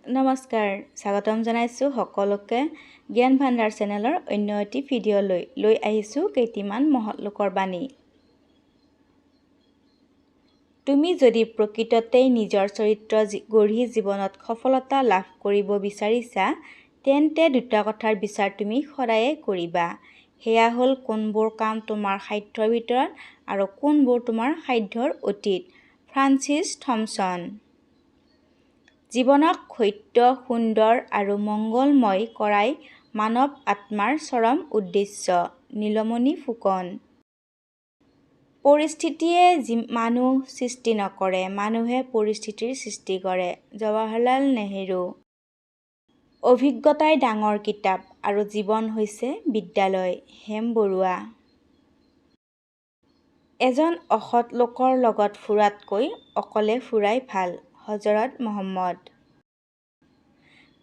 নমস্কাৰ, স্বাগতম জনাইছোঁ সকলোকে জ্ঞান ভাণ্ডাৰ চেনেলৰ অন্য এটি ভিডিঅ'লৈ লৈ আহিছোঁ কেইটিমান মহৎ লোকৰ বাণী। তুমি যদি প্ৰকৃততেই নিজৰ চৰিত্ৰ গঢ়ি জীৱনত সফলতা লাভ কৰিব বিচাৰিছা, তেন্তে দুটা কথাৰ বিচাৰ তুমি সদায়ে কৰিবা। সেয়া হ'ল কোনবোৰ কাম তোমাৰ সাধ্যৰ ভিতৰত আৰু কোনবোৰ তোমাৰ সাধ্যৰ অতীত। Francis Thomson. জীৱনক সত্য, সুন্দৰ আৰু মংগলময় কৰাই মানৱ আত্মাৰ চৰম উদ্দেশ্য। নীলমণি ফুকন। পৰিস্থিতিয়ে মানুহ সৃষ্টি নকৰে, মানুহে পৰিস্থিতিৰ সৃষ্টি কৰে। জৱাহৰলাল নেহৰু। অভিজ্ঞতাই ডাঙৰ কিতাপ আৰু জীৱন হৈছে বিদ্যালয়। হেম বৰুৱা। এজন অসৎ লোকৰ লগত ফুৰাতকৈ অকলে ফুৰাই ভাল। হজৰত মহম্মদ।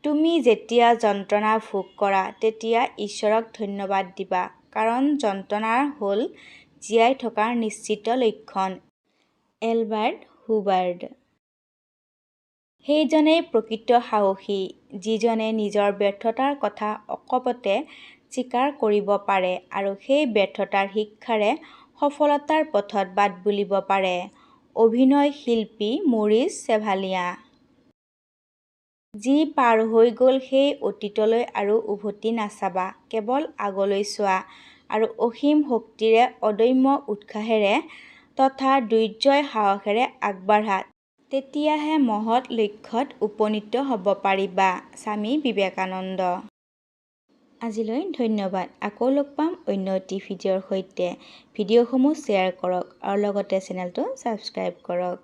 তুমি যেতিয়া যন্ত্ৰণা ভোগ কৰা তেতিয়া ঈশ্বৰক ধন্যবাদ দিবা, কাৰণ যন্ত্ৰণা হ'ল জীয়াই থকাৰ নিশ্চিত লক্ষণ। Albert Hubbard. সেইজনেই প্ৰকৃত সাহসী, যিজনে নিজৰ ব্যৰ্থতাৰ কথা অকপতে স্বীকাৰ কৰিব পাৰে আৰু সেই ব্যৰ্থতাৰ শিক্ষাৰে সফলতাৰ পথত বাট বুলিব পাৰে। অভিনয় শিল্পী মৰিছ চেভালিয়া। যি পাৰ হৈ গ'ল সেই অতীতলৈ আৰু উভতি নাচাবা, কেৱল আগলৈ চোৱা আৰু অসীম শক্তিৰে অদম্য উৎসাহেৰে তথা ধৈৰ্য্য সাহসেৰে আগবাঢ়া, তেতিয়াহে মহৎ লক্ষ্যত উপনীত হ'ব পাৰিবা। স্বামী বিবেকানন্দ। আজিলৈ ধন্যবাদ। আকৌ লগ পাম অন্য এটি ভিডিঅ'ৰ সৈতে। ভিডিঅ'সমূহ শ্বেয়াৰ কৰক আৰু লগতে চেনেলটো ছাবস্ক্ৰাইব কৰক।